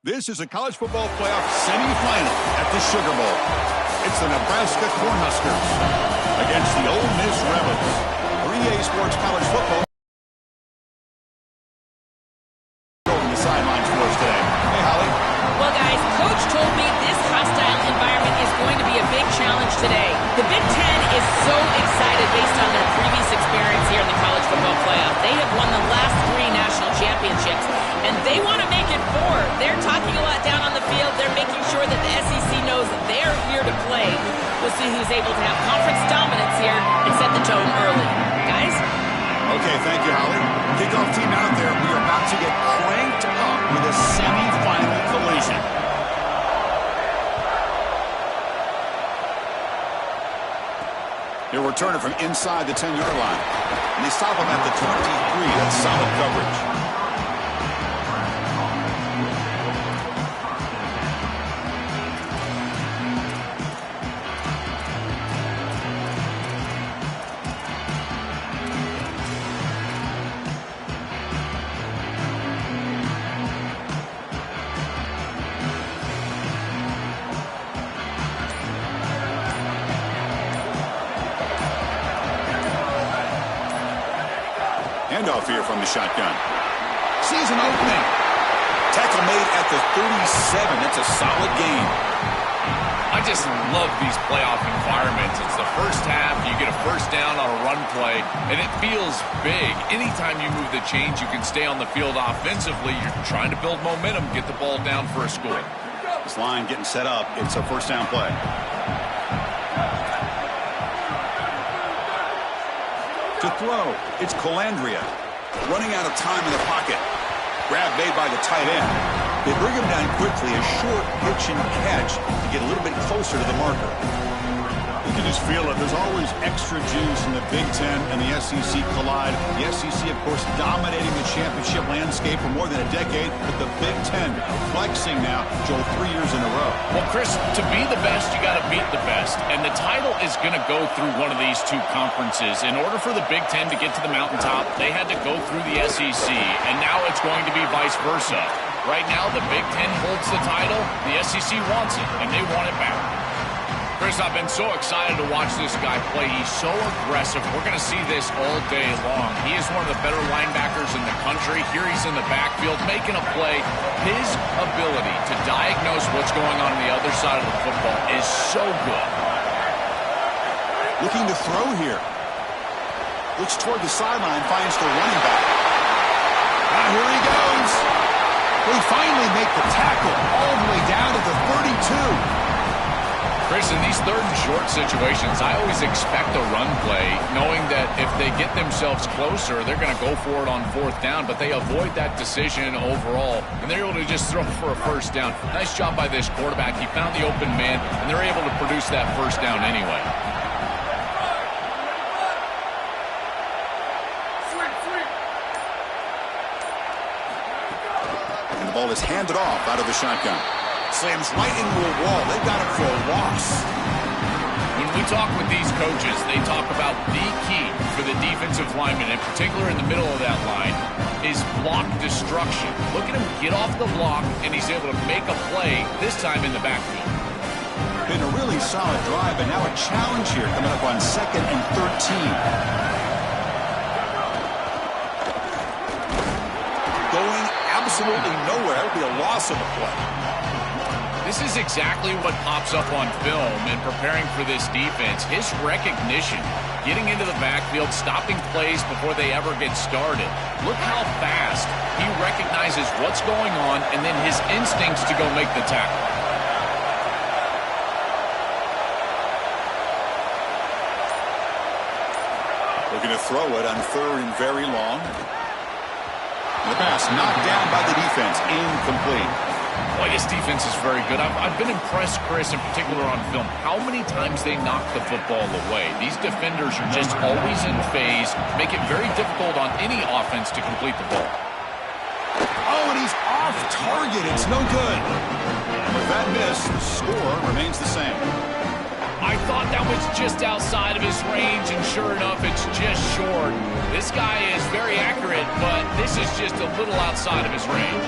This is a college football playoff semifinal at the Sugar Bowl. It's the Nebraska Cornhuskers against the Ole Miss Rebels. For EA Sports College Football. Over the sidelines for us today. Hey, Holly. Well, guys, Coach told me this hostile environment is going to be a big challenge today. The Big Ten is so excited based on their previous experience here in the college football playoff. They have won the last 3 national championships, and they want to make it 4. They're talking a lot down on the field. They're making sure that the SEC knows they're here to play. We'll see who's able to have conference dominance here and set the tone early. Guys? Okay, thank you, Holly. Kickoff team out there. We are about to get cranked up with a semifinal collision. He'll return it from inside the 10-yard line. And they stop him at the 23. That's solid coverage. Handoff here from the shotgun. Sees an opening. Tackle made at the 37. That's a solid gain. I just love these playoff environments. It's the first half. You get a first down on a run play, and it feels big. Anytime you move the chains, you can stay on the field offensively. You're trying to build momentum, get the ball down for a score. This line getting set up. It's a first down play. To throw, it's Colandrea. Running out of time in the pocket. Grab made by the tight end. They bring him down quickly, a short pitch and catch to get a little bit closer to the marker. You can just feel it. There's always extra juice in the Big Ten and the SEC collide. The SEC, of course, dominating the championship landscape for more than a decade, but the Big Ten flexing now, Joel, 3 years in a row. Well, Chris, to be the best, you got to beat the best, and the title is going to go through one of these 2 conferences. In order for the Big Ten to get to the mountaintop, they had to go through the SEC, and now it's going to be vice versa. Right now, the Big Ten holds the title, the SEC wants it, and they want it back. Chris, I've been so excited to watch this guy play. He's so aggressive. We're going to see this all day long. He is one of the better linebackers in the country. Here he's in the backfield making a play. His ability to diagnose what's going on the other side of the football is so good. Looking to throw here. Looks toward the sideline, finds the running back. Now here he goes. We finally make the tackle all the way down to the 32. Chris, in these 3rd and short situations, I always expect a run play, knowing that if they get themselves closer, they're going to go for it on 4th down, but they avoid that decision overall, and they're able to just throw for a first down. Nice job by this quarterback. He found the open man, and they're able to produce that first down anyway. And the ball is handed off out of the shotgun. Slams right into a wall. They've got it for a loss. When we talk with these coaches, they talk about the key for the defensive lineman, in particular in the middle of that line, is block destruction. Look at him get off the block, and he's able to make a play, this time in the backfield. Been a really solid drive, and now a challenge here coming up on 2nd and 13. Going absolutely nowhere. It would be a loss of a play. This is exactly what pops up on film in preparing for this defense. His recognition, getting into the backfield, stopping plays before they ever get started. Look how fast he recognizes what's going on and then his instincts to go make the tackle. Looking to throw it on 3rd and very long. The pass knocked down by the defense. Incomplete. Boy, this defense is very good. I've been impressed, Chris, in particular on film, how many times they knock the football away. These defenders are just always in phase, make it very difficult on any offense to complete the ball. Oh, and he's off target. It's no good. And with that miss, the score remains the same. I thought that was just outside of his range, and sure enough, it's just short. This guy is very accurate, but this is just a little outside of his range.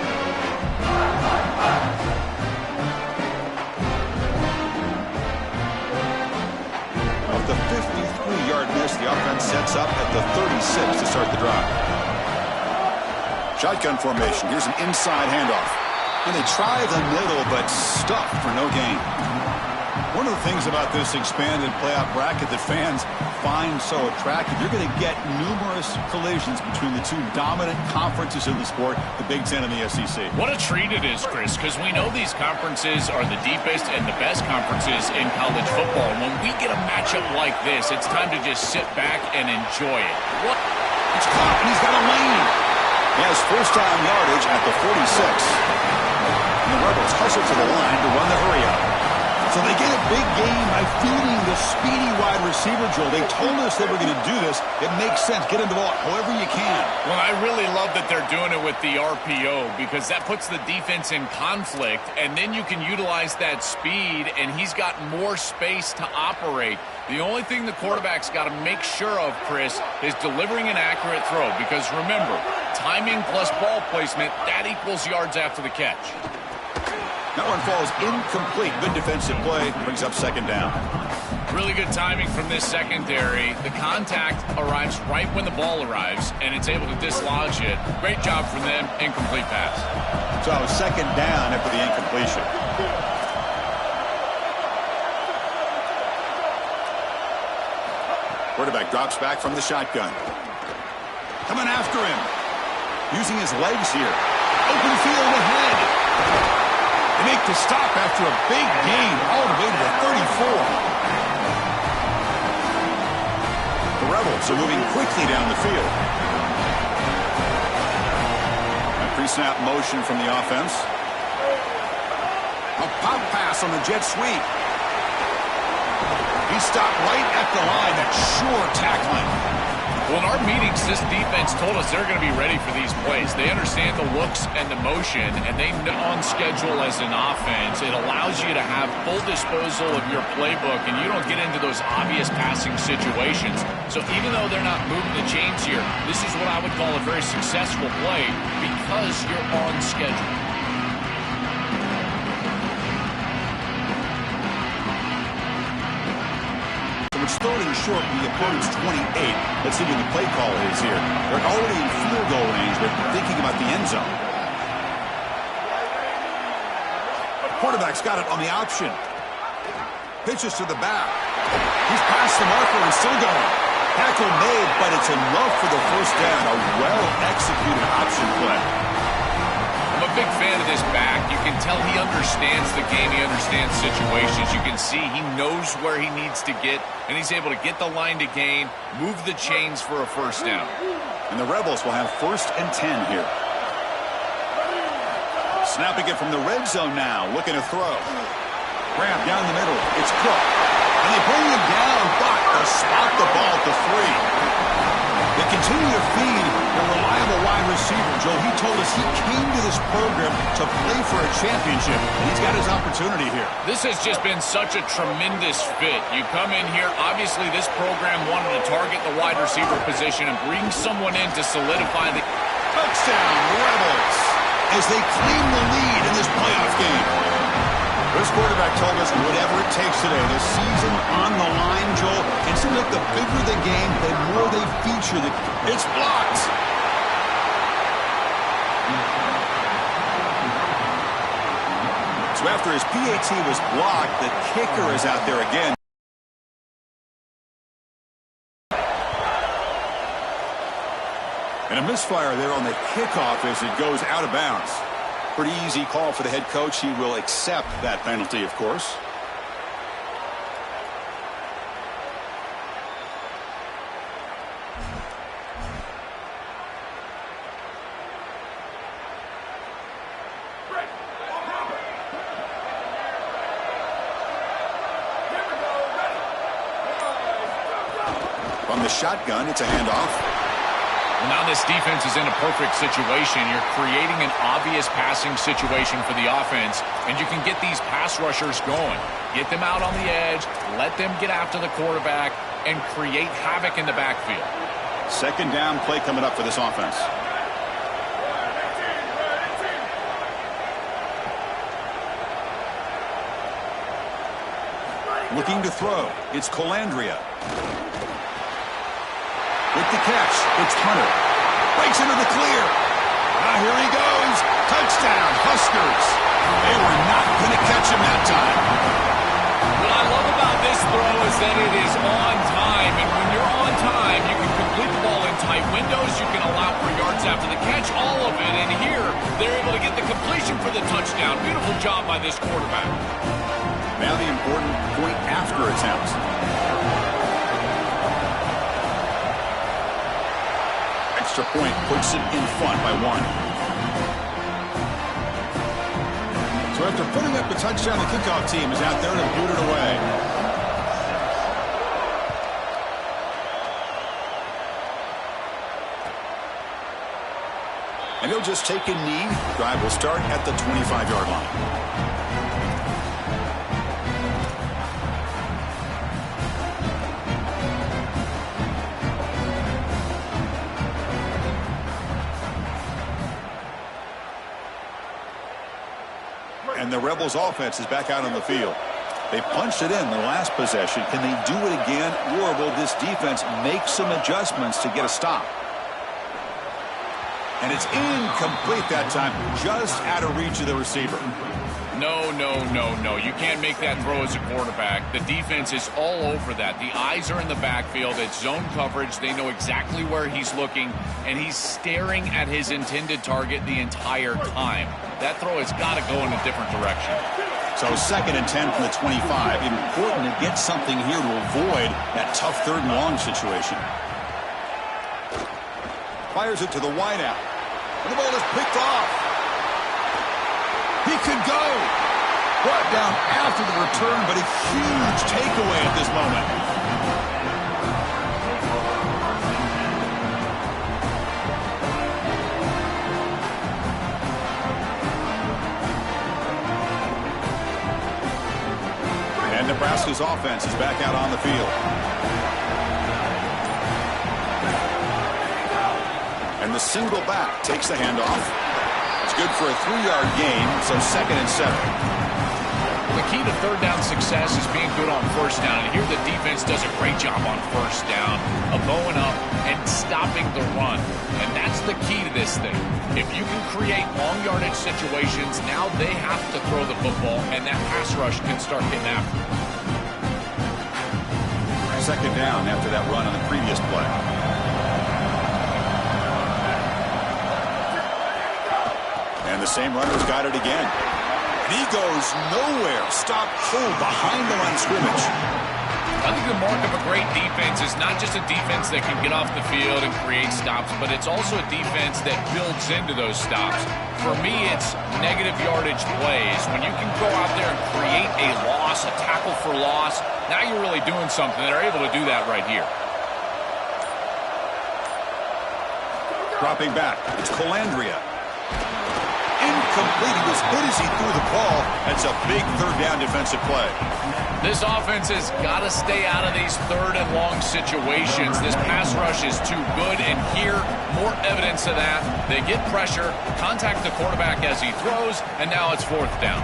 Off the 53-yard miss, the offense sets up at the 36 to start the drive. Shotgun formation. Here's an inside handoff. And they try the middle, but stuffed for no gain. One of the things about this expanded playoff bracket that fans find so attractive, you're going to get numerous collisions between the two dominant conferences in the sport, the Big Ten and the SEC. What a treat it is, Chris, because we know these conferences are the deepest and the best conferences in college football. When we get a matchup like this, it's time to just sit back and enjoy it. It's caught, and he's got a lane. He has first-down yardage at the 46. And the Rebels hustle to the line to run the hurry-up. So they get a big gain by feeding the speedy wide receiver, Joel. They told us they were going to do this. It makes sense. Get him the ball however you can. Well, I really love that they're doing it with the RPO because that puts the defense in conflict, and then you can utilize that speed, and he's got more space to operate. The only thing the quarterback's got to make sure of, Chris, is delivering an accurate throw because, remember, timing plus ball placement, that equals yards after the catch. That one falls incomplete. Good defensive play. Brings up second down. Really good timing from this secondary. The contact arrives right when the ball arrives, and it's able to dislodge it. Great job from them. Incomplete pass. So second down after the incompletion. Quarterback drops back from the shotgun. Coming after him. Using his legs here. Open field ahead. They make the stop after a big gain all the way to the 34. The Rebels are moving quickly down the field. A pre-snap motion from the offense. A pop pass on the jet sweep. He stopped right at the line. That sure tackling. Well, in our meetings, this defense told us they're going to be ready for these plays. They understand the looks and the motion, and they know on schedule as an offense. It allows you to have full disposal of your playbook, and you don't get into those obvious passing situations. So even though they're not moving the chains here, this is what I would call a very successful play because you're on schedule. It's third and short from the opponent's 28. Let's see what the play call is here. They're already in field goal range, but thinking about the end zone. Quarterback's got it on the option. Pitches to the back. He's past the marker and still going. Tackle made, but it's enough for the first down. A well-executed option play. I'm a big fan of this back. You can tell he understands the game. He understands situations. You can see he knows where he needs to get, and he's able to get the line to gain, move the chains for a first down. And the Rebels will have first and 10 here. Snapping it from the red zone now. Looking to throw. Grab down the middle. It's Cook. And they bring him down, but to spot the ball at the 3. They continue to feed a reliable wide receiver. Joe, he told us he came to this program to play for a championship, and he's got his opportunity here. This has just been such a tremendous fit. You come in here, obviously this program wanted to target the wide receiver position and bring someone in to solidify the touchdown Rebels as they claim the lead in this playoff game. This quarterback told us whatever it takes today. The season on the line, Joel. It seems like the bigger the game, the more they feature the... It's blocked. So after his PAT was blocked, the kicker is out there again. And a misfire there on the kickoff as it goes out of bounds. Pretty easy call for the head coach. He will accept that penalty, of course. From the shotgun, it's a handoff. Well, now this defense is in a perfect situation. You're creating an obvious passing situation for the offense, and you can get these pass rushers going. Get them out on the edge, let them get after the quarterback, and create havoc in the backfield. Second down play coming up for this offense. Looking to throw. It's Colandrea. With the catch, it's Hunter. Breaks into the clear. Now here he goes. Touchdown, Huskers. They were not going to catch him that time. What I love about this throw is that it is on time. And when you're on time, you can complete the ball in tight windows. You can allow for yards after the catch, all of it. And here, they're able to get the completion for the touchdown. Beautiful job by this quarterback. Now the important point after attempt. Extra point puts it in front by 1. So after putting up the touchdown, the kickoff team is out there to boot it away. And he'll just take a knee. Drive will start at the 25-yard line. And the Rebels offense is back out on the field. They punched it in the last possession. Can they do it again, or will this defense make some adjustments to get a stop? And it's incomplete that time, just out of reach of the receiver. No, no, no, no. You can't make that throw as a quarterback. The defense is all over that. The eyes are in the backfield. It's zone coverage. They know exactly where he's looking, and he's staring at his intended target the entire time. That throw has got to go in a different direction. So 2nd and 10 from the 25. Important to get something here to avoid that tough 3rd and long situation. Fires it to the wideout. And the ball is picked off. He could go. Brought down after the return, but a huge takeaway at this moment. And Nebraska's offense is back out on the field. And the single back takes the handoff. It's good for a 3-yard gain, so 2nd and 7. The key to 3rd down success is being good on 1st down. And here the defense does a great job on 1st down of going up and stopping the run. And that's the key to this thing. If you can create long yardage situations, now they have to throw the football, and that pass rush can start getting after it. 2nd down after that run on the previous play. And the same runner's got it again. And he goes nowhere. Stop cold behind the line of scrimmage. I think the mark of a great defense is not just a defense that can get off the field and create stops, but it's also a defense that builds into those stops. For me, it's negative yardage plays. When you can go out there and create a loss, a tackle for loss, now you're really doing something. They're able to do that right here. Dropping back, it's Colandrea. Incomplete. He was hit as he threw the ball. That's a big 3rd down defensive play. This offense has got to stay out of these 3rd and long situations. This pass rush is too good, and here, more evidence of that. They get pressure, contact the quarterback as he throws, and now it's 4th down.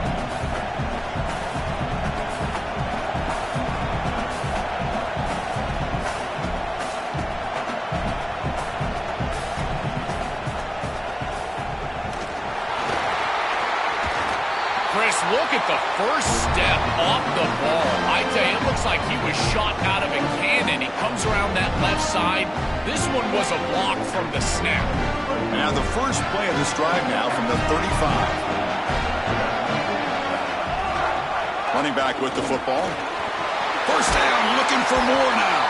Look at the first step off the ball. I tell you, it looks like he was shot out of a cannon. He comes around that left side. This one was a block from the snap. Now the first play of this drive now from the 35. Running back with the football. 1st down, looking for more now.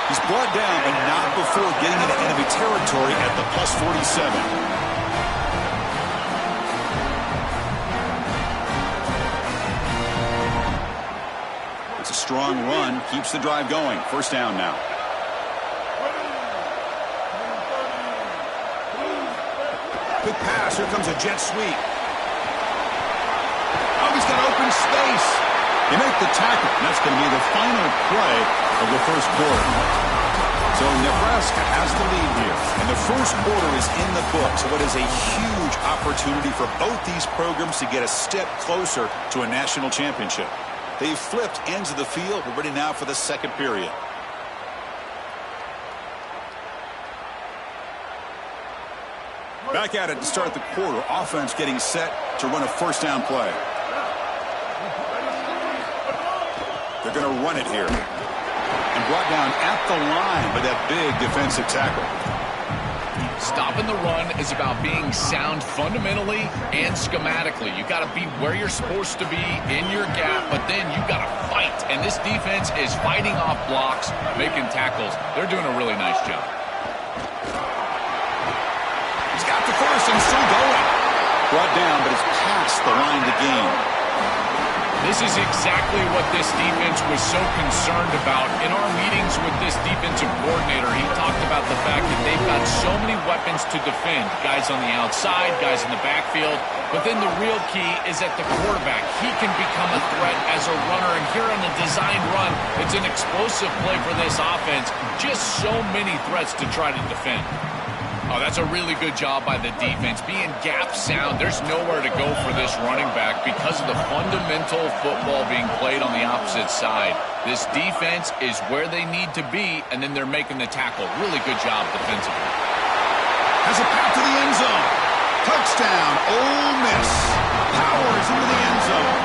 He's brought down, but not before getting into enemy territory at the plus 47. Strong run keeps the drive going. 1st down now. Good pass. Here comes a jet sweep. Oh, he's got open space. They make the tackle. And that's going to be the final play of the 1st quarter. So Nebraska has the lead here. And the 1st quarter is in the books. So it is a huge opportunity for both these programs to get a step closer to a national championship. They've flipped ends of the field. We're ready now for the second period. Back at it to start the quarter. Offense getting set to run a first down play. They're going to run it here. And brought down at the line by that big defensive tackle. Stopping the run is about being sound fundamentally and schematically. You got to be where you're supposed to be in your gap, but then you got to fight. And this defense is fighting off blocks, making tackles. They're doing a really nice job. He's got the first and still going. Brought down, but it's past the line to gain. This is exactly what this defense was so concerned about. In our meetings with this defensive coordinator, he talked about the fact that they've got so many weapons to defend. Guys on the outside, guys in the backfield. But then the real key is at the quarterback. He can become a threat as a runner. And here on the designed run, it's an explosive play for this offense. Just so many threats to try to defend. Oh, that's a really good job by the defense. Being gap sound, there's nowhere to go for this running back because of the fundamental football being played on the opposite side. This defense is where they need to be, and then they're making the tackle. Really good job defensively. Has a path to the end zone. Touchdown, Ole Miss. Powers into the end zone.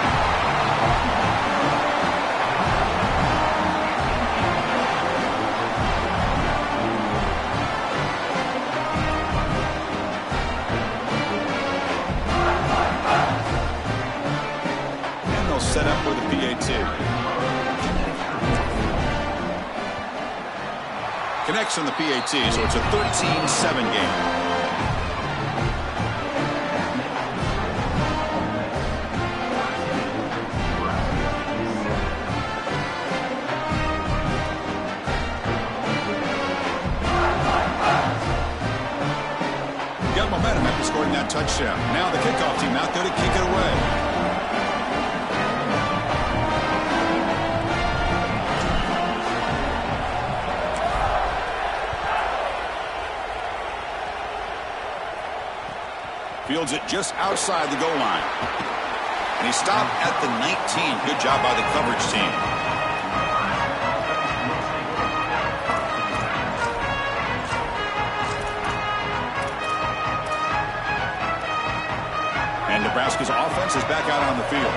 Set up with a PAT. Connects on the PAT, so it's a 13-7 game. Got momentum after scoring that touchdown. Now the kickoff team out there to kick it away. Fields it just outside the goal line. And he stopped at the 19. Good job by the coverage team. And Nebraska's offense is back out on the field.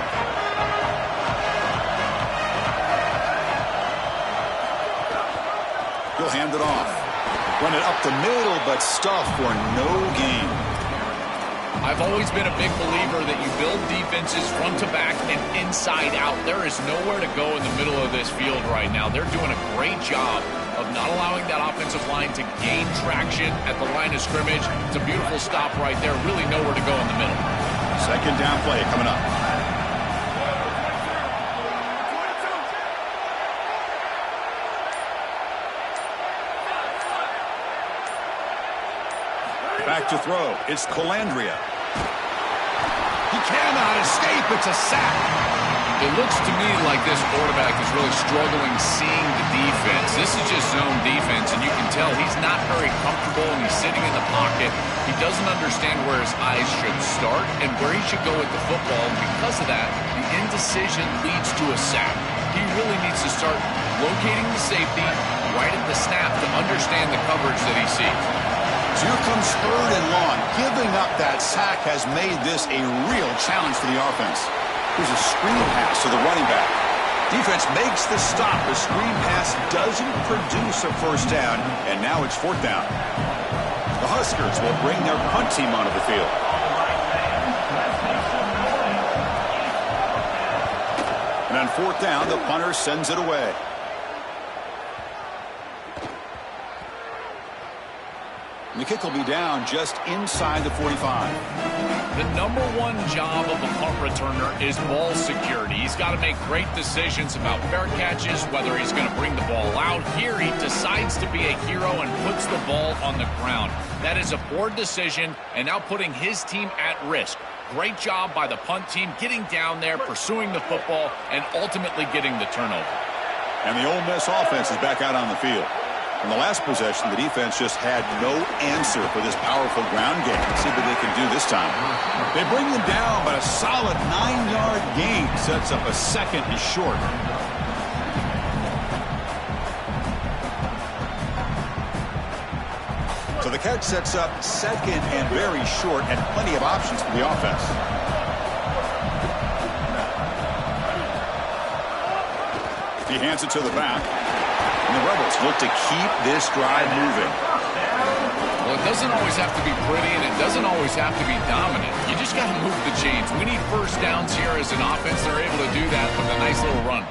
He'll hand it off. Run it up the middle, but stuffed for no gain. I've always been a big believer that you build defenses front to back and inside out. There is nowhere to go in the middle of this field right now. They're doing a great job of not allowing that offensive line to gain traction at the line of scrimmage. It's a beautiful stop right there. Really nowhere to go in the middle. Second down play coming up. Back to throw. It's Colandrea. He cannot escape. It's a sack. It looks to me like this quarterback is really struggling seeing the defense. This is just zone defense, and you can tell he's not very comfortable, and he's sitting in the pocket. He doesn't understand where his eyes should start and where he should go with the football. And because of that, the indecision leads to a sack. He really needs to start locating the safety right at the snap to understand the coverage that he sees. So here comes third and long. Giving up that sack has made this a real challenge for the offense. Here's a screen pass to the running back. Defense makes the stop. The screen pass doesn't produce a first down, and now it's fourth down. The Huskers will bring their punt team onto the field. And on fourth down, the punter sends it away. And the kick will be down just inside the 45. The number one job of a punt returner is ball security. He's got to make great decisions about fair catches, whether he's going to bring the ball out. Here he decides to be a hero and puts the ball on the ground. That is a poor decision, and now putting his team at risk. Great job by the punt team getting down there, pursuing the football, and ultimately getting the turnover. And the Ole Miss offense is back out on the field. In the last possession, the defense just had no answer for this powerful ground game. Let's see what they can do this time. They bring him down, but a solid 9-yard gain sets up a second and short. So the catch sets up second and very short and plenty of options for the offense. He hands it to the back. And the Rebels look to keep this drive moving. Well, it doesn't always have to be pretty, and it doesn't always have to be dominant. You just got to move the chains. We need first downs here as an offense. They're able to do that with a nice little run.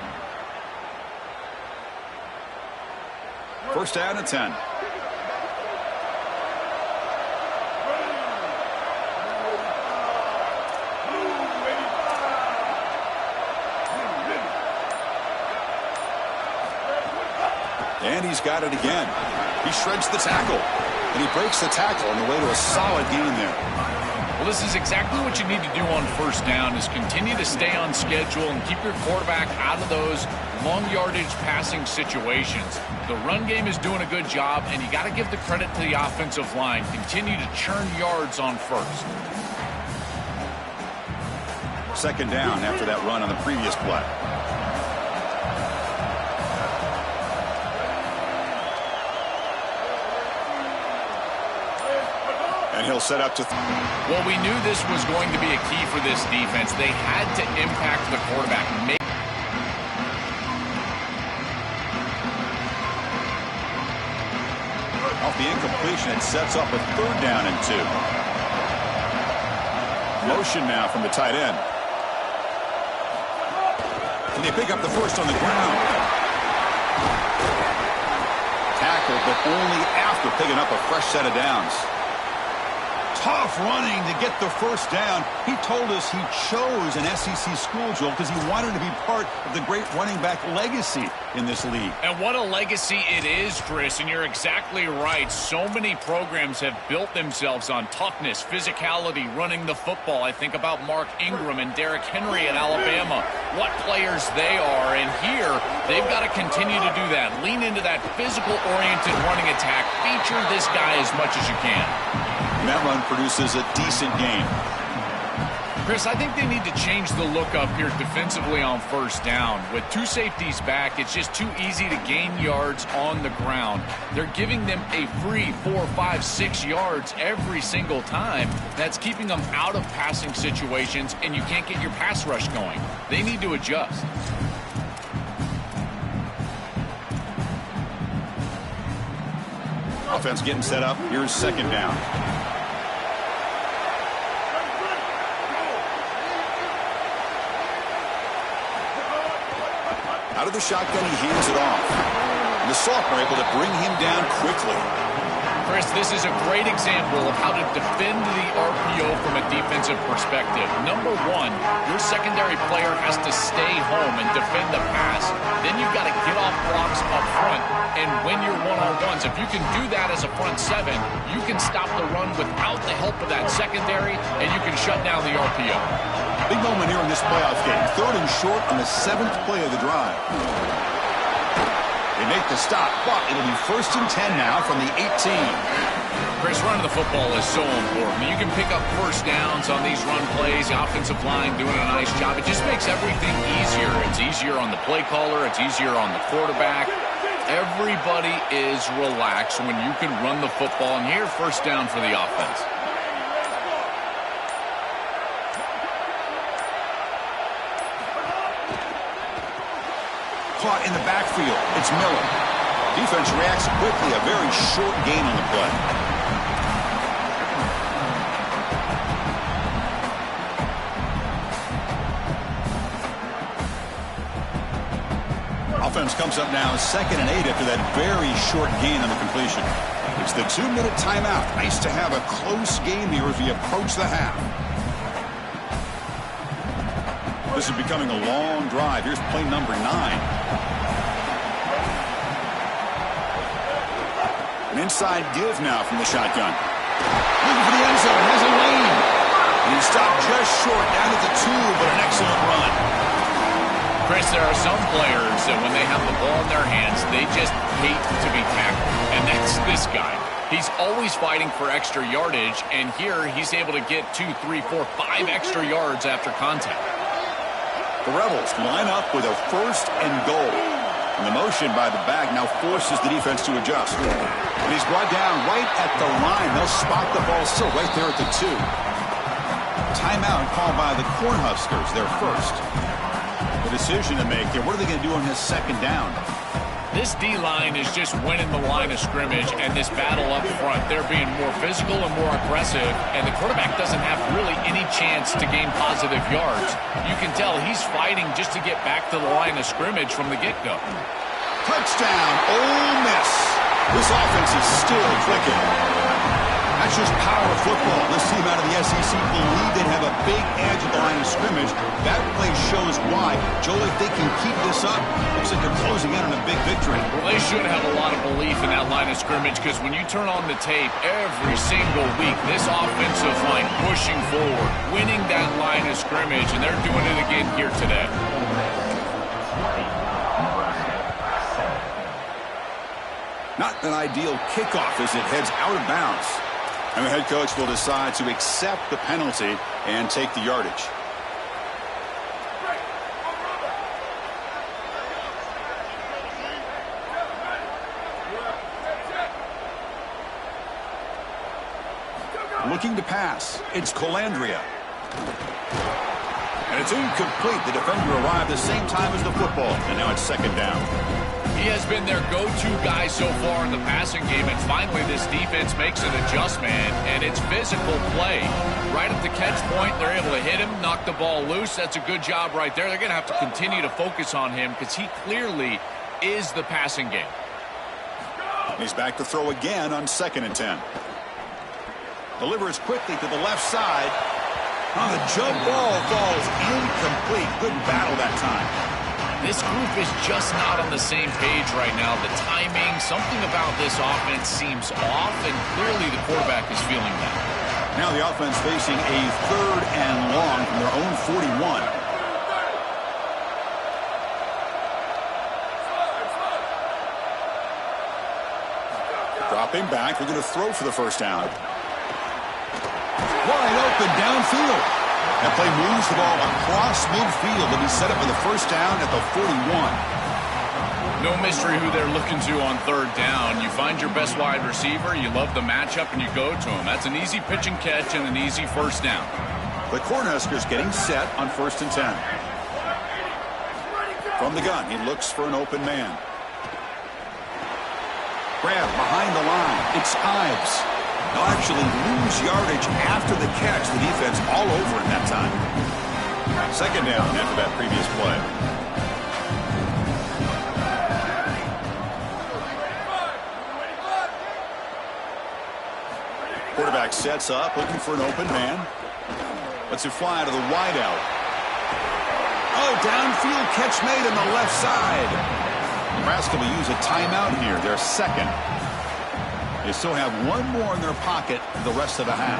First down and 10. And he's got it again. He shreds the tackle. And he breaks the tackle on the way to a solid gain there. Well, this is exactly what you need to do on first down is continue to stay on schedule and keep your quarterback out of those long yardage passing situations. The run game is doing a good job, and you got to give the credit to the offensive line. Continue to churn yards on first. Second down after that run on the previous play. And he'll set up to... Well, we knew this was going to be a key for this defense. They had to impact the quarterback. Off the incompletion, it sets up a third down and 2. Motion now from the tight end. Can they pick up the first on the ground? Tackle, but only after picking up a fresh set of downs. Tough running to get the first down. He told us he chose an SEC school, Joel, because he wanted to be part of the great running back legacy in this league. And what a legacy it is, Chris, and you're exactly right. So many programs have built themselves on toughness, physicality, running the football. I think about Mark Ingram and Derrick Henry at Alabama. What players they are, and here they've got to continue to do that. Lean into that physical-oriented running attack. Feature this guy as much as you can. And that run produces a decent gain. Chris, I think they need to change the look up here defensively on first down. With two safeties back, it's just too easy to gain yards on the ground. They're giving them a free 4, 5, 6 yards every single time. That's keeping them out of passing situations, and you can't get your pass rush going. They need to adjust. Offense getting set up. Here's second down. Out of the shotgun, he hands it off. And the sophomore able to bring him down quickly. Chris, this is a great example of how to defend the RPO from a defensive perspective. Number one, your secondary player has to stay home and defend the pass. Then you've got to get off blocks up front and win your one-on-ones. If you can do that as a front seven, you can stop the run without the help of that secondary, and you can shut down the RPO. Big moment here in this playoff game. Third and short on the 7th play of the drive. They make the stop, but it'll be first and 10 now from the 18. Chris, running the football is so important. You can pick up first downs on these run plays. The offensive line doing a nice job. It just makes everything easier. It's easier on the play caller. It's easier on the quarterback. Everybody is relaxed when you can run the football. And here, first down for the offense. Caught in the backfield. It's Miller. Defense reacts quickly. A very short gain on the play. Offense comes up now 2nd and 8 after that very short gain on the completion. It's the 2-minute timeout. Nice to have a close game here as we approach the half. This is becoming a long drive. Here's play number 9. An inside give now from the shotgun. Looking for the end zone. Has a lane. And he stopped just short down at the 2, but an excellent run. Chris, there are some players that when they have the ball in their hands, they just hate to be tackled. And that's this guy. He's always fighting for extra yardage, and here he's able to get 2, 3, 4, 5 extra yards after contact. The Rebels line up with a 1st and goal. And the motion by the back now forces the defense to adjust. And he's brought down right at the line. They'll spot the ball still right there at the 2. Timeout called by the Cornhuskers, their first. The decision to make here. What are they going to do on this 2nd down? This D-line is just winning the line of scrimmage, and this battle up front, they're being more physical and more aggressive, and the quarterback doesn't have really any chance to gain positive yards. You can tell he's fighting just to get back to the line of scrimmage from the get-go. Touchdown, Ole Miss. This offense is still clicking. That's just power of football. This team out of the SEC believe they have a big edge at the line of scrimmage. That play shows why. Joel, if they can keep this up, looks like they're closing in on a big victory. Well, they should have a lot of belief in that line of scrimmage because when you turn on the tape every single week, this offensive line pushing forward, winning that line of scrimmage, and they're doing it again here today. Not an ideal kickoff as it heads out of bounds. And the head coach will decide to accept the penalty and take the yardage. Looking to pass. It's Colandrea. And it's incomplete. The defender arrived the same time as the football. And now it's 2nd down. He has been their go-to guy so far in the passing game, and finally this defense makes an adjustment, and it's physical play. Right at the catch point, they're able to hit him, knock the ball loose. That's a good job right there. They're going to have to continue to focus on him because he clearly is the passing game. He's back to throw again on 2nd and 10. Delivers quickly to the left side. On the jump ball falls incomplete. Good battle that time. This group is just not on the same page right now. The timing, something about this offense seems off, and clearly the quarterback is feeling that. Now the offense facing a 3rd and long from their own 41. Dropping back, they're going to throw for the 1st down. Wide open downfield. That play moves the ball across midfield to be set up for the 1st down at the 41. No mystery who they're looking to on 3rd down. You find your best wide receiver, you love the matchup, and you go to him. That's an easy pitch and catch and an easy 1st down. The Cornhuskers getting set on 1st and 10. From the gun, he looks for an open man. Grab behind the line. It's Ives. They'll actually lose yardage after the catch. The defense all over in that time. 2nd down after that previous play. Quarterback sets up, looking for an open man. Lets it fly to the wideout. Oh, downfield catch made on the left side. Nebraska will use a timeout here, their 2nd. They still have one more in their pocket for the rest of the half.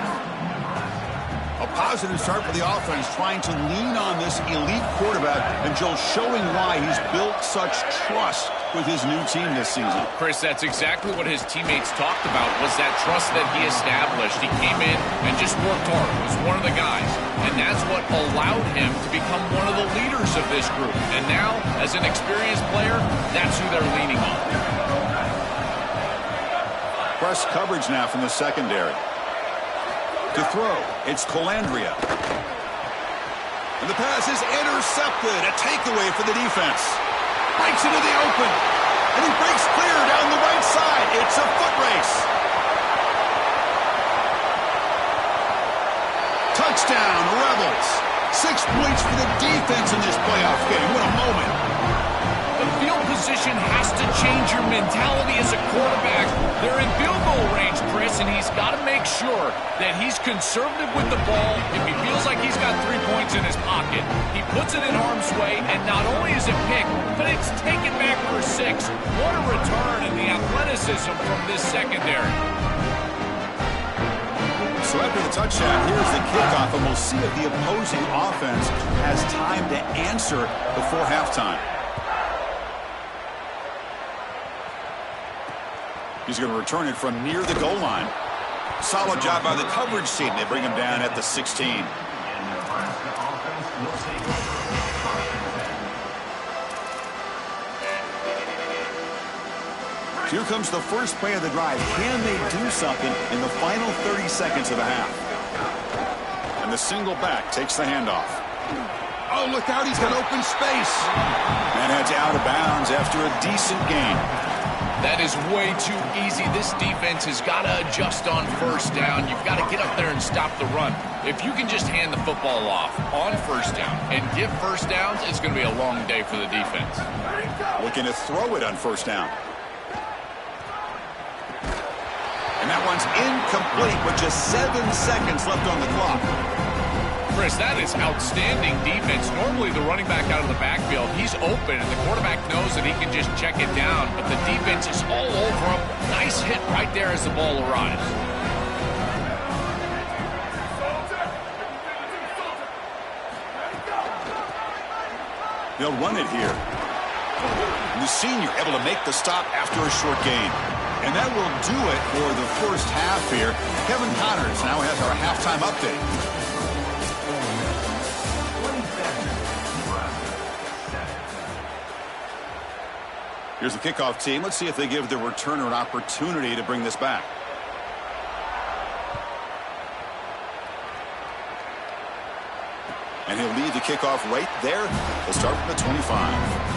A positive start for the offense, trying to lean on this elite quarterback, and Joe showing why he's built such trust with his new team this season. Chris, that's exactly what his teammates talked about, was that trust that he established. He came in and just worked hard, was one of the guys, and that's what allowed him to become one of the leaders of this group. And now, as an experienced player, that's who they're leaning on. Press coverage now from the secondary. To throw, it's Colandrea. And the pass is intercepted. A takeaway for the defense. Breaks into the open. And he breaks clear down the right side. It's a foot race. Touchdown, Rebels. 6 points for the defense in this playoff game. What a moment. The field position has to change your mentality as a quarterback. They're in field goal range, Chris, and he's got to make sure that he's conservative with the ball. If he feels like he's got 3 points in his pocket, he puts it in harm's way, and not only is it picked, but it's taken back for 6. What a return in the athleticism from this secondary. So So after the touchdown, here's the kickoff, and we'll see if the opposing offense has time to answer before halftime. He's going to return it from near the goal line. Solid job by the coverage team. They bring him down at the 16. Here comes the first play of the drive. Can they do something in the final 30 seconds of the half? And the single back takes the handoff. Oh, look out. He's got open space. And heads out of bounds after a decent gain. That is way too easy. This defense has got to adjust on first down. You've got to get up there and stop the run. If you can just hand the football off on first down and give first downs, it's going to be a long day for the defense. Looking to throw it on first down. And that one's incomplete with just 7 seconds left on the clock. Chris, that is outstanding defense. Normally the running back out of the backfield, he's open, and the quarterback knows that he can just check it down, but the defense is all over him. Nice hit right there as the ball arrives. They'll run it here. And the senior able to make the stop after a short gain. And that will do it for the first half here. Kevin Connors now has our halftime update. Here's the kickoff team. Let's see if they give the returner an opportunity to bring this back. And he'll lead the kickoff right there. He'll start from the 25.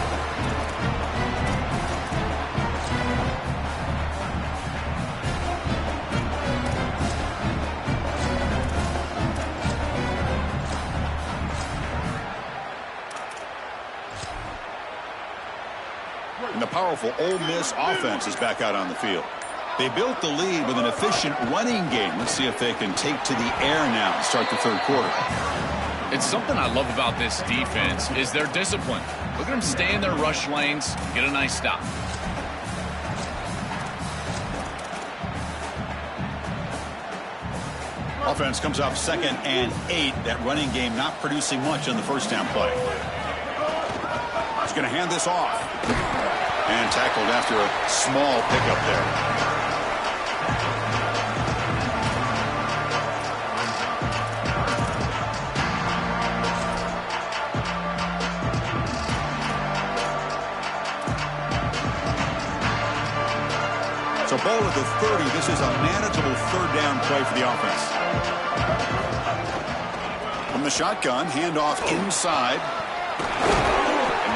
And the powerful Ole Miss offense is back out on the field. They built the lead with an efficient running game. Let's see if they can take to the air now and start the third quarter. It's something I love about this defense is their discipline. Look at them stay in their rush lanes, get a nice stop. Offense comes up 2nd and 8. That running game not producing much on the first down play. He's going to hand this off. And tackled after a small pickup there. So ball at the 30. This is a manageable third down play for the offense. From the shotgun, handoff inside.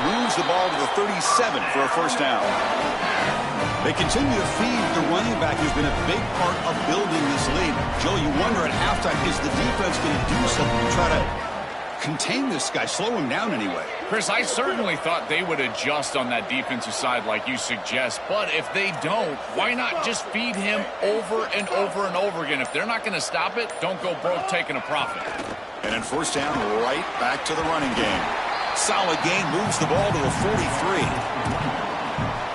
Moves the ball to the 37 for a first down. They continue to feed the running back, who's been a big part of building this lead. Joe, you wonder at halftime, is the defense going to do something to try to contain this guy, slow him down anyway? Chris, I certainly thought they would adjust on that defensive side like you suggest, but if they don't, why not just feed him over and over and over again? If they're not going to stop it, don't go broke taking a profit. And then first down, right back to the running game. Solid gain, moves the ball to the 43.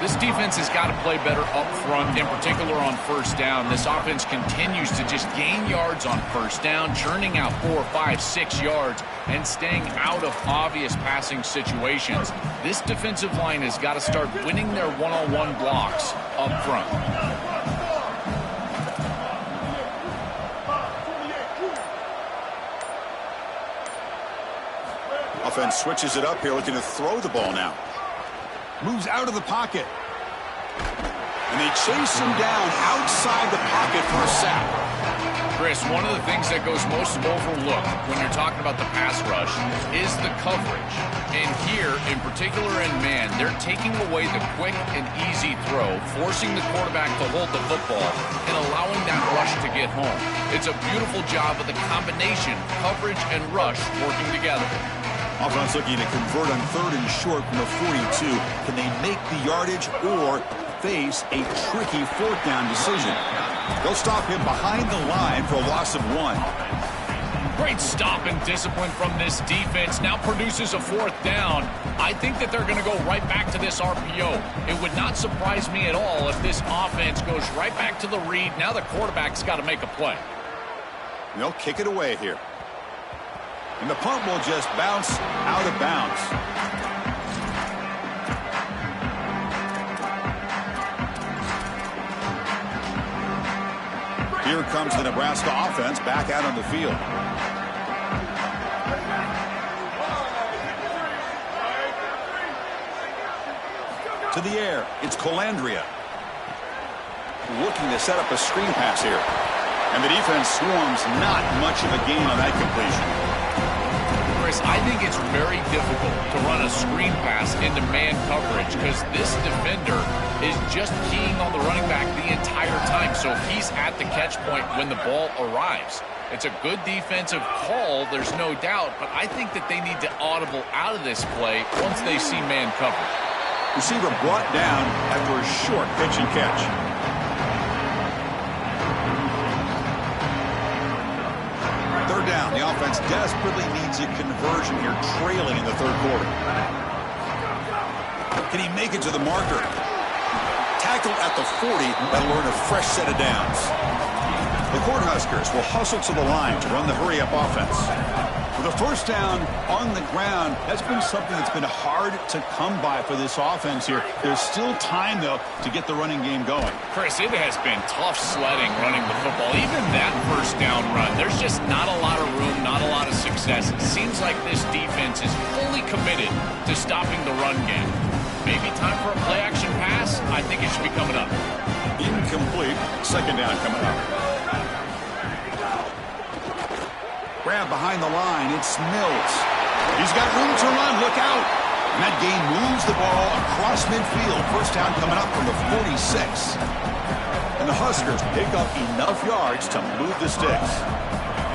This defense has got to play better up front, in particular on first down. This offense continues to just gain yards on first down, churning out 4, 5, 6 yards, and staying out of obvious passing situations. This defensive line has got to start winning their one-on-one blocks up front. Offense switches it up here, looking to throw the ball now. Moves out of the pocket. And they chase him down outside the pocket for a sack. Chris, one of the things that goes most overlooked when you're talking about the pass rush is the coverage. And here, in particular in man, they're taking away the quick and easy throw, forcing the quarterback to hold the football and allowing that rush to get home. It's a beautiful job of the combination, coverage and rush working together. Offense looking to convert on 3rd and short from the 42. Can they make the yardage or face a tricky 4th down decision? They'll stop him behind the line for a loss of 1. Great stop and discipline from this defense. Now produces a 4th down. I think that they're going to go right back to this RPO. It would not surprise me at all if this offense goes right back to the read. Now the quarterback's got to make a play. They'll kick it away here. And the punt will just bounce out of bounds. Here comes the Nebraska offense back out on the field. To the air, it's Colandrea. Looking to set up a screen pass here. And the defense swarms, not much of a gain on that completion. Chris, I think it's very difficult to run a screen pass into man coverage because this defender is just keying on the running back the entire time. So he's at the catch point when the ball arrives. It's a good defensive call, there's no doubt, but I think that they need to audible out of this play once they see man coverage. Receiver brought down after a short pitch and catch. Third down. The offense desperately needs a conversion here, trailing in the third quarter. Can he make it to the marker? Tackled at the 40. That'll earn a fresh set of downs. The Cornhuskers will hustle to the line to run the hurry-up offense. With a first down on the ground, that's been something that's been hard to come by for this offense here. There's still time, though, to get the running game going. Chris, it has been tough sledding running the football. Even that first down run, there's just not a lot of room, not a lot of success. It seems like this defense is fully committed to stopping the run game. Maybe time for a play-action pass? I think it should be coming up. Incomplete. Second down coming up. Grab behind the line. It's Mills. He's got room to run. Look out. And that gain moves the ball across midfield. First down coming up from the 46. And the Huskers pick up enough yards to move the sticks.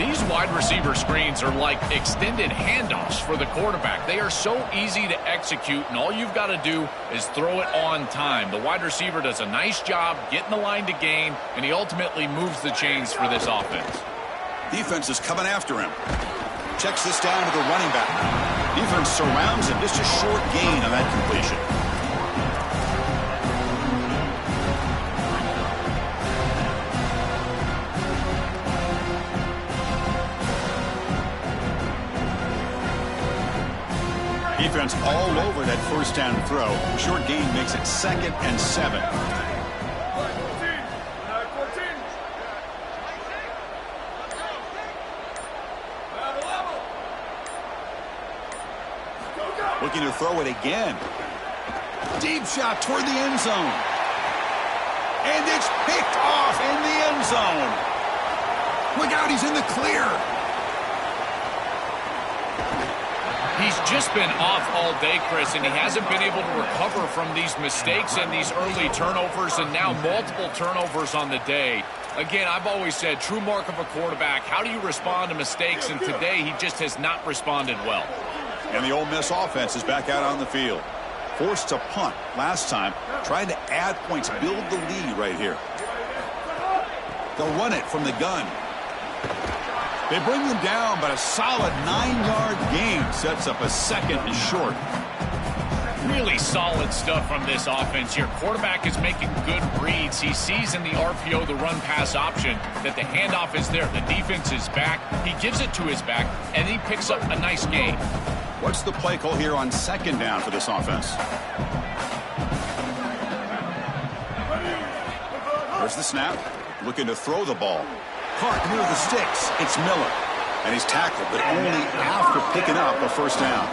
These wide receiver screens are like extended handoffs for the quarterback. They are so easy to execute, and all you've got to do is throw it on time. The wide receiver does a nice job getting the line to gain, and he ultimately moves the chains for this offense. Defense is coming after him. Checks this down to the running back. Defense surrounds him. Just a short gain on that completion. Defense all over that first down throw. Short gain makes it 2nd and 7. Looking to throw it again. Deep shot toward the end zone. And it's picked off in the end zone. Look out, he's in the clear. He's just been off all day, Chris, and he hasn't been able to recover from these mistakes and these early turnovers and now multiple turnovers on the day. Again, I've always said, true mark of a quarterback, how do you respond to mistakes? And today he just has not responded well. And the Ole Miss offense is back out on the field. Forced to punt last time, trying to add points, build the lead right here. They'll run it from the gun. They bring them down, but a solid 9-yard gain sets up a 2nd and short. Really solid stuff from this offense. Your quarterback is making good reads. He sees in the RPO, the run-pass option, that the handoff is there. The defense is back. He gives it to his back, and he picks up a nice gain. What's the play call here on 2nd down for this offense? There's the snap. Looking to throw the ball. Caught near the sticks. It's Miller. And he's tackled, but only after picking up a first down.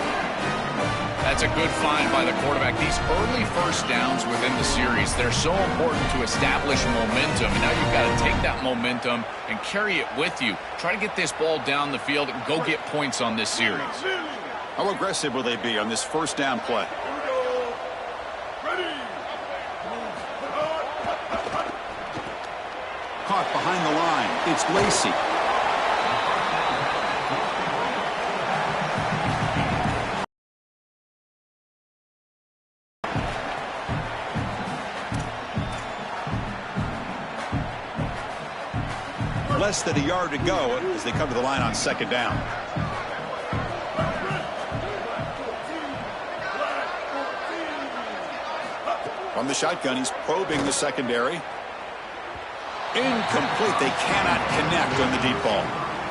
That's a good find by the quarterback. These early first downs within the series, they're so important to establish momentum. And now you've got to take that momentum and carry it with you. Try to get this ball down the field and go get points on this series. How aggressive will they be on this first down play? Caught behind the line. It's Lacey. Less than a yard to go as they come to the line on 2nd down. From the shotgun, he's probing the secondary. Incomplete. They cannot connect on the deep ball.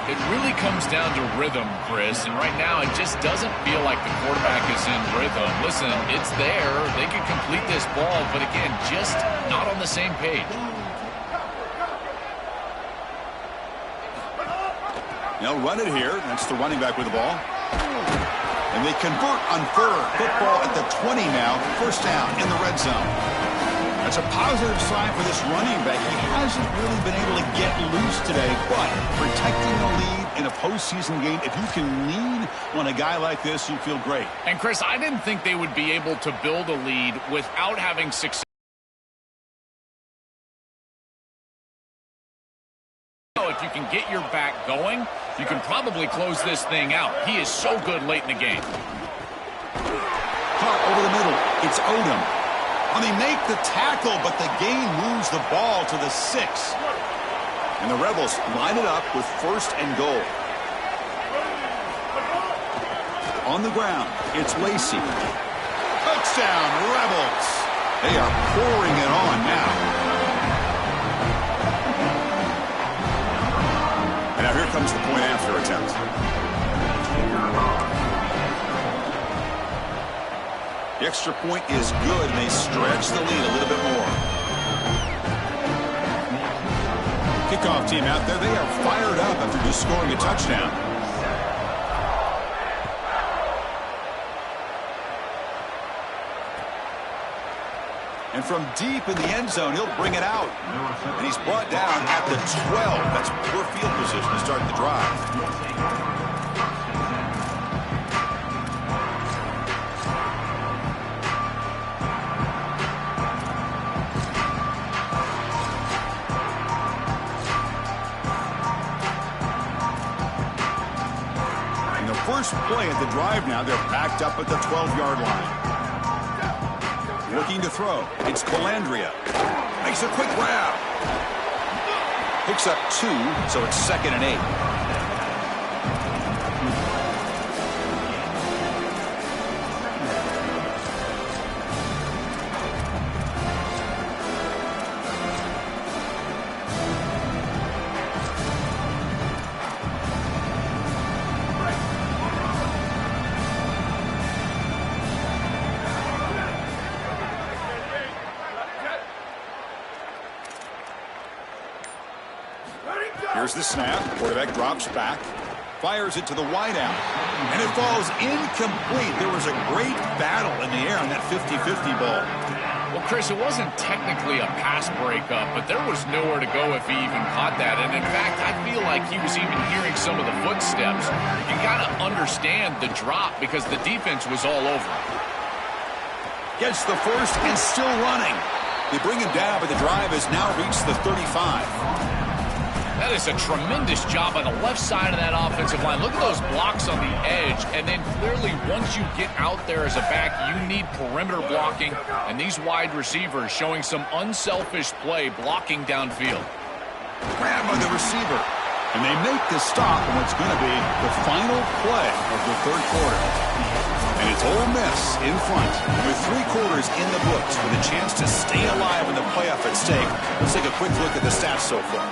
It really comes down to rhythm, Chris, and right now it just doesn't feel like the quarterback is in rhythm. Listen, it's there. They can complete this ball, but again, just not on the same page. They'll run it here. That's the running back with the ball. And they convert on third. Football at the 20 now. First down in the red zone. That's a positive sign for this running back. He hasn't really been able to get loose today, but protecting the lead in a postseason game, if you can lean on a guy like this, you feel great. And, Chris, I didn't think they would be able to build a lead without having success. If you can get your back going, you can probably close this thing out. He is so good late in the game. Caught over the middle. It's Odom. And they make the tackle, but the gain moves the ball to the 6. And the Rebels line it up with first and goal. On the ground, it's Lacey. Touchdown, Rebels. They are pouring it on now. And now here comes the point after attempt. The extra point is good, and they stretch the lead a little bit more. Kickoff team out there. They are fired up after just scoring a touchdown. And from deep in the end zone, he'll bring it out. And he's brought down at the 12. That's poor field position to start the drive. First play at the drive now. They're backed up at the 12-yard line. Looking to throw. It's Colandrea. Makes a quick grab. Picks up 2, so it's 2nd and 8. Here's the snap. Quarterback drops back. Fires it to the wideout. And it falls incomplete. There was a great battle in the air on that 50-50 ball. Well, Chris, it wasn't technically a pass breakup, but there was nowhere to go if he even caught that. And, in fact, I feel like he was even hearing some of the footsteps. You got to understand the drop because the defense was all over him. Gets the first and still running. They bring him down, but the drive has now reached the 35. That is a tremendous job on the left side of that offensive line. Look at those blocks on the edge. And then clearly once you get out there as a back, you need perimeter blocking. And these wide receivers showing some unselfish play blocking downfield. Grab by the receiver. And they make the stop on what's going to be the final play of the third quarter. And it's Ole Miss in front with 3 quarters in the books with a chance to stay alive in the playoff at stake. Let's take a quick look at the stats so far.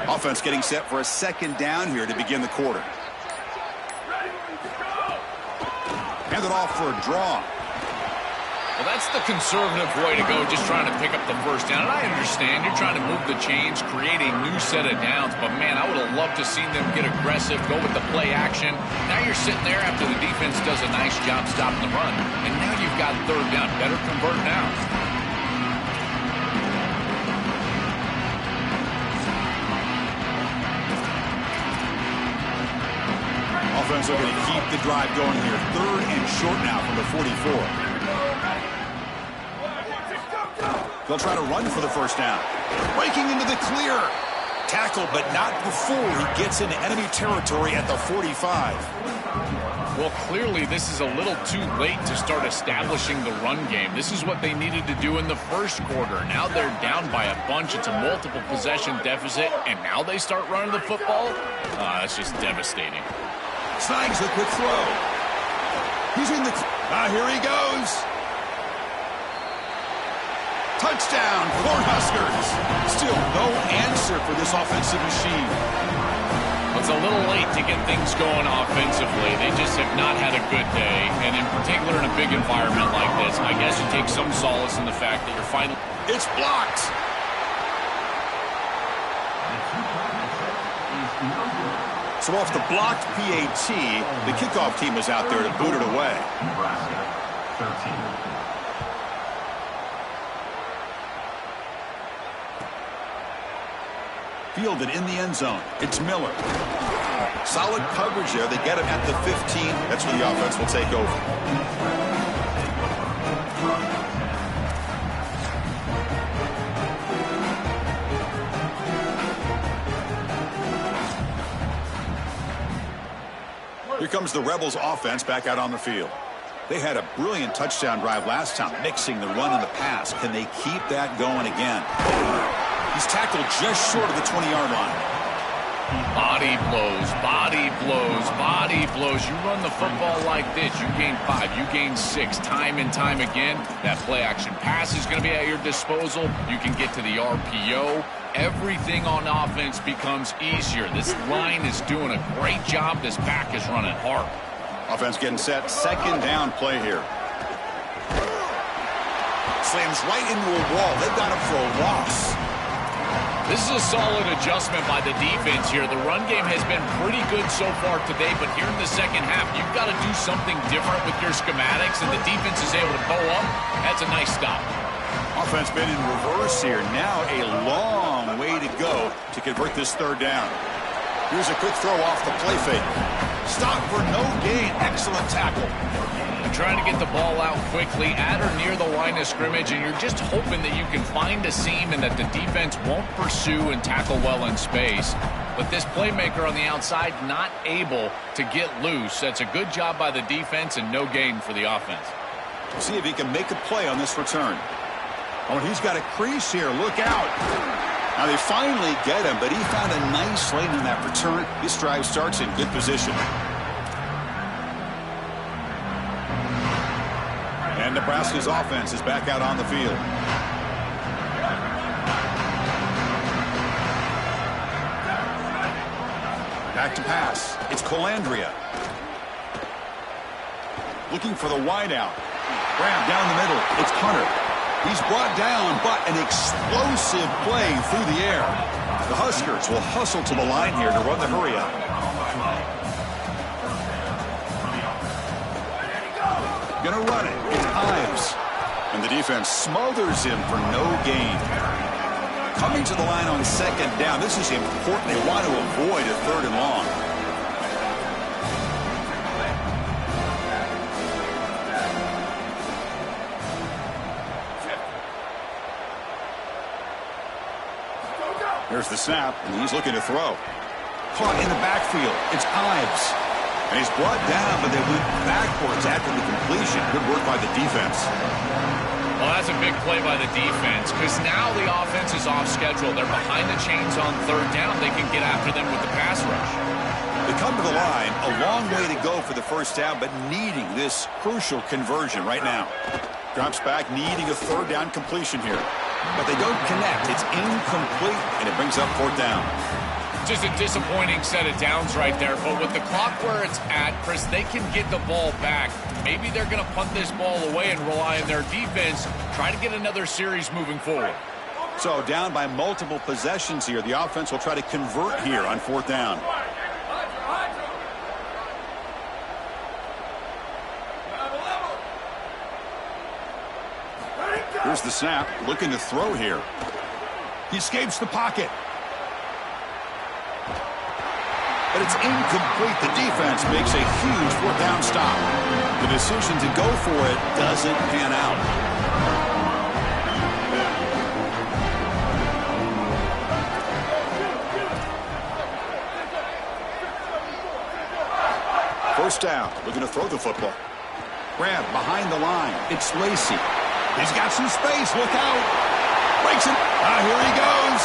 Offense getting set for a second down here to begin the quarter. Hand it off for a draw. Well, that's the conservative way to go, just trying to pick up the first down. And I understand you're trying to move the chains, create a new set of downs. But, man, I would have loved to see them get aggressive, go with the play action. Now you're sitting there after the defense does a nice job stopping the run. And now you've got third down. Better convert now. Offense are going to keep the drive going here. 3rd and short now from the 44. They'll try to run for the first down. Breaking into the clear. Tackle, but not before he gets into enemy territory at the 45. Well, clearly this is a little too late to start establishing the run game. This is what they needed to do in the first quarter. Now they're down by a bunch. It's a multiple possession deficit, and now they start running the football? That's just devastating. Snags the quick throw. And it's going to be He's in the... here he goes. Touchdown, Cornhuskers. Still no answer for this offensive machine. It's a little late to get things going offensively. They just have not had a good day, and in particular in a big environment like this, I guess you take some solace in the fact that you're finally... It's blocked. So off the blocked PAT, the kickoff team is out there to boot it away. Nebraska, 13. Fielded in the end zone. It's Miller. Solid coverage there. They get him at the 15. That's where the offense will take over. Here comes the Rebels offense back out on the field. They had a brilliant touchdown drive last time, mixing the run and the pass. Can they keep that going again? He's tackled just short of the 20-yard line. Body blows, body blows, body blows. You run the football like this, you gain 5, you gain 6, time and time again. That play-action pass is going to be at your disposal. You can get to the RPO. Everything on offense becomes easier. This line is doing a great job. This pack is running hard. Offense getting set. Second down play here. Slams right into a wall. They've got him for a loss. This is a solid adjustment by the defense here. The run game has been pretty good so far today, but here in the second half, you've got to do something different with your schematics, and the defense is able to bow up. That's a nice stop. Offense been in reverse here. Now a long way to go to convert this third down. Here's a quick throw off the play fake. Stop for no gain. Excellent tackle. Trying to get the ball out quickly at or near the line of scrimmage, and you're just hoping that you can find a seam and that the defense won't pursue and tackle well in space. But this playmaker on the outside not able to get loose. That's a good job by the defense and no gain for the offense. We'll see if he can make a play on this return. Oh, he's got a crease here. Look out. Now they finally get him, but he found a nice lane in that return. This drive starts in good position. And Nebraska's offense is back out on the field. Back to pass. It's Colandrea. Looking for the wideout. Grab down the middle. It's Hunter. He's brought down, but an explosive play through the air. The Huskers will hustle to the line here to run the hurry up. Gonna run it. It's Ives. And the defense smothers him for no gain. Coming to the line on second down. This is important. They want to avoid a third and long. There's the snap, and he's looking to throw. Caught in the backfield. It's Ives. And he's brought down, but they went backwards after the completion. Good work by the defense. Well, that's a big play by the defense because now the offense is off schedule. They're behind the chains on third down. They can get after them with the pass rush. They come to the line, a long way to go for the first down, but needing this crucial conversion right now. Drops back, needing a third down completion here. But they don't connect. It's incomplete, and it brings up fourth down. Just a disappointing set of downs right there, but with the clock where it's at, Chris, they can get the ball back. Maybe they're going to punt this ball away and rely on their defense, try to get another series moving forward. So down by multiple possessions here. The offense will try to convert here on fourth down. Here's the snap, looking to throw here. He escapes the pocket. But it's incomplete. The defense makes a huge fourth down stop. The decision to go for it doesn't pan out. First down, looking to throw the football. Grab behind the line. It's Lacey. He's got some space. Look out. Breaks it. Here he goes.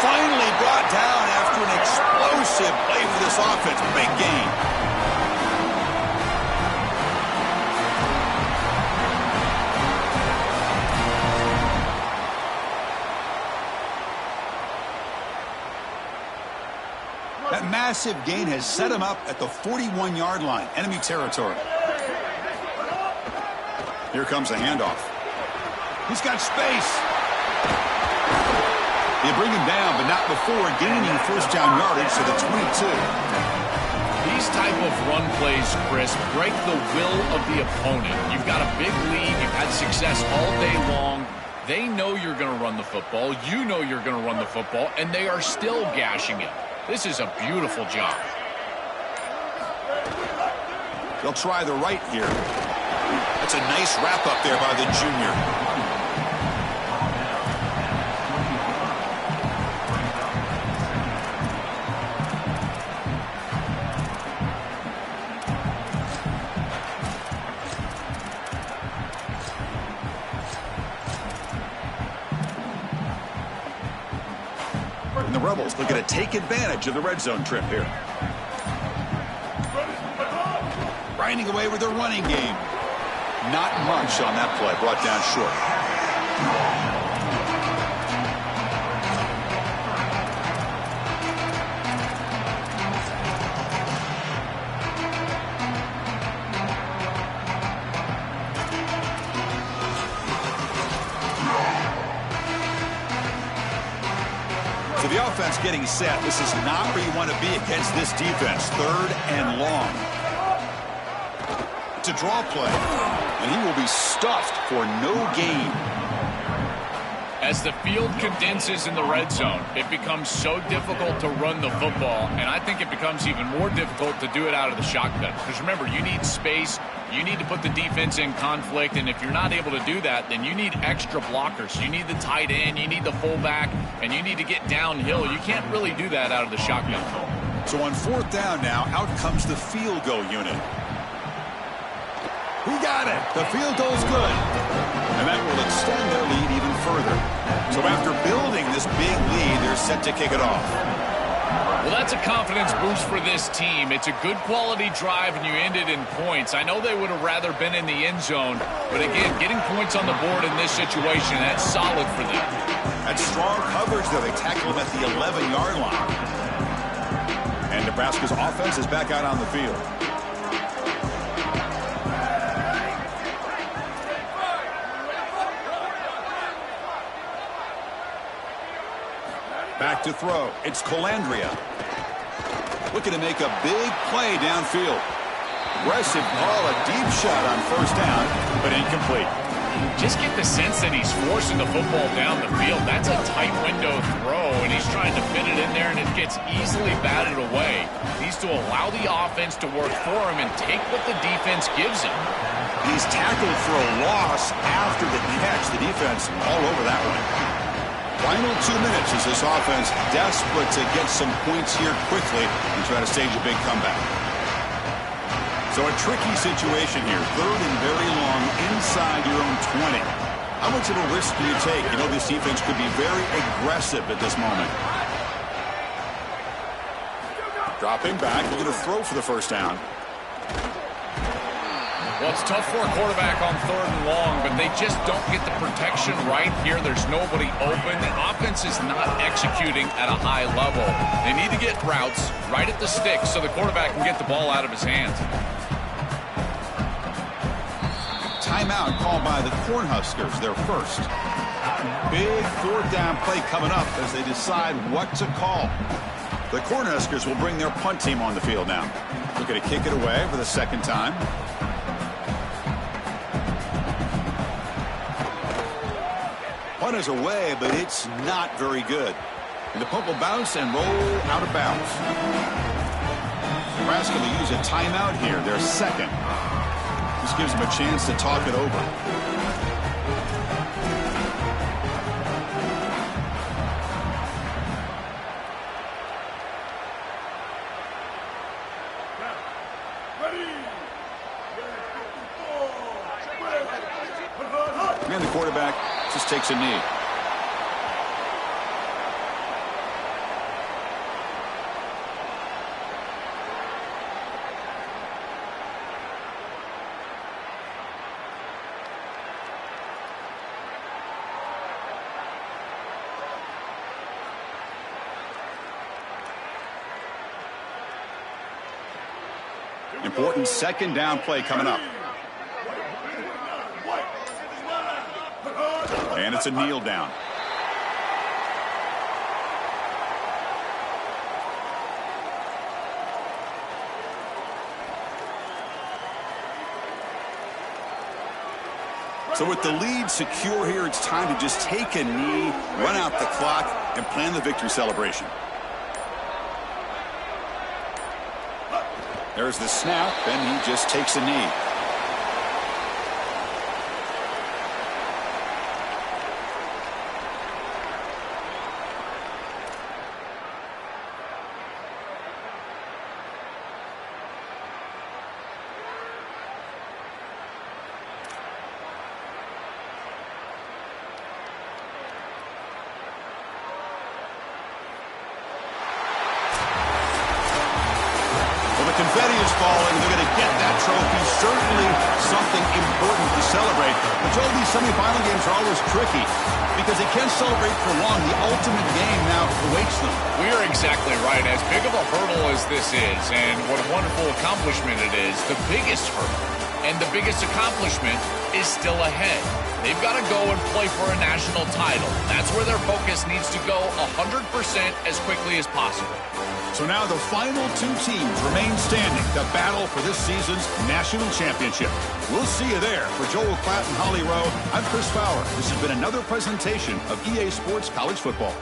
Finally brought down after an explosive play for this offense. Big gain. massive gain has set him up at the 41-yard line, enemy territory. Here comes a handoff. He's got space. They bring him down, but not before gaining first down yardage to the 22. These type of run plays, Chris, break the will of the opponent. You've got a big lead. You've had success all day long. They know you're going to run the football. You know you're going to run the football, and they are still gashing it. This is a beautiful job. They'll try the right here. That's a nice wrap-up there by the junior. And the Rebels looking to take advantage of the red zone trip here. Grinding away with their running game. Not much on that play, brought down short. So the offense getting set. This is not where you want to be against this defense. 3rd and long. It's a draw play, and he will be stuffed for no gain. As the field condenses in the red zone, it becomes so difficult to run the football, and I think it becomes even more difficult to do it out of the shotgun. Because remember, you need space, you need to put the defense in conflict, and if you're not able to do that, then you need extra blockers. You need the tight end, you need the fullback, and you need to get downhill. You can't really do that out of the shotgun. So on 4th down now, out comes the field goal unit. He got it. The field goal's good. And that will extend their lead even further. So after building this big lead, they're set to kick it off. Well, that's a confidence boost for this team. It's a good quality drive, and you ended in points. I know they would have rather been in the end zone, but again, getting points on the board in this situation, that's solid for them. That's strong coverage, though. They tackle him at the 11-yard line. And Nebraska's offense is back out on the field. Back to throw. It's Colandrea. Looking to make a big play downfield. Aggressive ball, a deep shot on 1st down, but incomplete. Just get the sense that he's forcing the football down the field. That's a tight window throw, and he's trying to fit it in there, and it gets easily batted away. He needs to allow the offense to work for him and take what the defense gives him. He's tackled for a loss after the catch. The defense all over that one. Final 2 minutes as this offense desperate to get some points here quickly and try to stage a big comeback. So a tricky situation here. 3rd and very long inside your own 20. How much of a risk do you take? You know this defense could be very aggressive at this moment. Dropping back. Looking to throw for the 1st down. Well, it's tough for a quarterback on 3rd and long, but they just don't get the protection right here. There's nobody open. The offense is not executing at a high level. They need to get routes right at the sticks so the quarterback can get the ball out of his hands. Timeout called by the Cornhuskers, their first. Big 4th down play coming up as they decide what to call. The Cornhuskers will bring their punt team on the field now. Looking to kick it away for the 2nd time. Punt is away, but it's not very good. And the punt will bounce and roll out of bounds. Nebraska will use a timeout here, their 2nd. This gives them a chance to talk it over. And the quarterback just takes a knee. Important second down play coming up. And it's a kneel down. So with the lead secure here, it's time to just take a knee, run out the clock, and plan the victory celebration. There's the snap, and he just takes a knee. Confetti is falling. They're going to get that trophy. Certainly something important to celebrate. But Joel, these semifinal games are always tricky because they can't celebrate for long. The ultimate game now awaits them. We are exactly right. As big of a hurdle as this is, and what a wonderful accomplishment it is, the biggest hurdle and the biggest accomplishment is still ahead. They've got to go and play for a national title. That's where their focus needs to go 100% as quickly as possible. So now the final two teams remain standing to battle for this season's national championship. We'll see you there. For Joel Klatt and Holly Rowe, I'm Chris Fowler. This has been another presentation of EA Sports College Football.